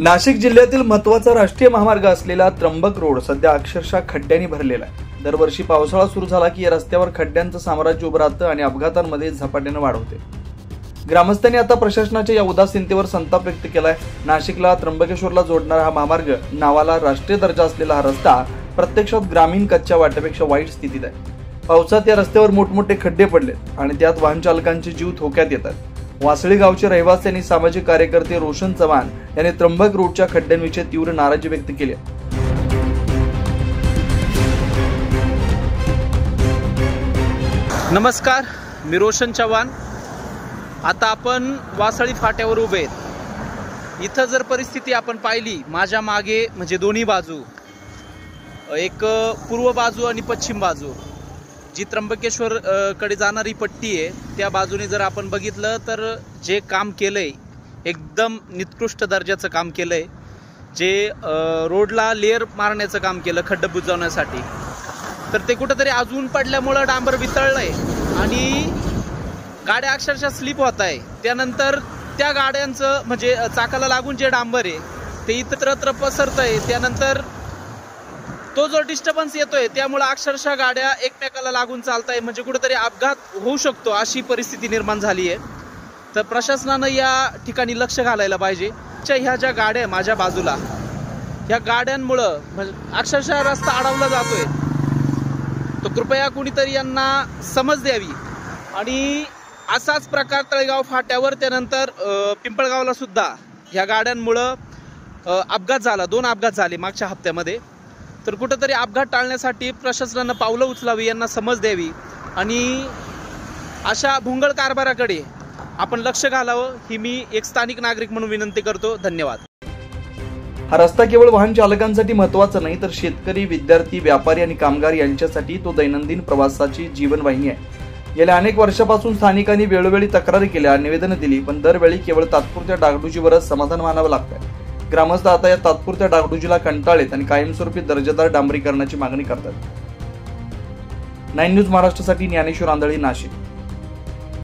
नाशिक जिल्ह्यातील महत्त्वाचा राष्ट्रीय महामार्ग असलेला त्र्यंबक रोड सध्या अक्षरशः खड्ड्यांनी भरलेला आहे। दरवर्षी पावसाळा सुरू झाला की या रस्त्यावर खड्ड्यांचं साम्राज्य उभं राहतं आणि अपघातांमध्ये झपाट्याने वाढ होते। ग्रामस्थांनी आता प्रशासनाच्या या उदासीनतेवर संताप व्यक्त केलाय। नाशिकला त्र्यंबकेश्वरला जोडणारा हा महामार्ग नावाला राष्ट्रीय दर्जा असलेला हा रस्ता प्रत्यक्षात ग्रामीण कच्च्या वाटेपेक्षा वाईट स्थितीत आहे। पावसात या रस्त्यावर मोठमोठे खड्डे पडलेत आणि त्यात वाहन चालकांचे जीव धोक्यात येतात। वासळी गावचे रहिवासी आणि सामाजिक कार्यकर्ते रोशन चव्हाण यांनी त्र्यंबक रोडच्या खड्ड्यांविषयी तीव्र नाराजी व्यक्त केली आहे। नमस्कार, मी रोशन चव्हाण। आता आपण वासळी फाट्यावर उभे आहेत। इथं जर परिस्थिती आपण पाहिली, माझ्या मागे म्हणजे दोन्ही बाजू, एक पूर्व बाजू आणि पश्चिम बाजू, जी त्र्यंबकेश्वर कडे जाणारी पट्टी आहे, त्या बाजूने जर आपण बघितलं तर जे काम केलंय एकदम निकृष्ट दर्जाचं काम केलंय। जे रोडला लेअर मारण्याचं काम केलं खड्डे बुजवण्यासाठी, तर ते कुठेतरी अजून पडल्यामुळं डांबर वितळलंय आणि गाड्या अक्षरशः स्लिप होत आहे। त्यानंतर त्या गाड्यांचं म्हणजे चाकाला लागून जे डांबर आहे ते इतरत्र पसरतंय। त्यानंतर तो जो डिस्टर्बन्स येतोय त्यामुळे अक्षरशः गाड्या एकमेकाला लागून चालताय, म्हणजे कुठेतरी अपघात होऊ शकतो अशी परिस्थिती निर्माण झाली आहे। तर प्रशासनानं या ठिकाणी लक्ष घालायला पाहिजे। ह्या ज्या गाड्या माझ्या बाजूला, ह्या गाड्यांमुळं अक्षरशः रस्ता अडवला जातोय। तो कृपया कुणीतरी यांना समज द्यावी। आणि असाच प्रकार तळेगाव फाट्यावर, त्यानंतर पिंपळगावला सुद्धा ह्या गाड्यांमुळं अपघात झाला, 2 अपघात झाले मागच्या हप्त्यामध्ये। तर कुठेतरी अपघात टाळण्यासाठी प्रशासनानं पावलं उचलावी, यांना समज द्यावी आणि अशा भोंगळ कारभाराकडे आपण लक्ष घालावं, ही मी एक स्थानिक नागरिक म्हणून विनंती करतो। धन्यवाद। हा रस्ता केवळ वाहन चालकांसाठी महत्त्वाचा नाही, तर शेतकरी, विद्यार्थी, व्यापारी आणि कामगार यांच्यासाठी तो दैनंदिन प्रवासाची जीवनवाहिनी आहे। गेल्या अनेक वर्षापासून स्थानिकांनी वेळोवेळी तक्रारी केल्या, निवेदनं दिली, पण दरवेळी केवळ तात्पुरत्या डागडुजीवरच समाधान मानावं लागतंय। ग्रामस्थ आता या तात्पुरत्या डागडुजीला कंटाळलेत आणि कायमस्वरूपी दर्जेदार डांबरीकरणाची मागणी करतात। 9 न्यूज महाराष्ट्रासाठी ज्ञानेश्वर आंधळी, नाशिक।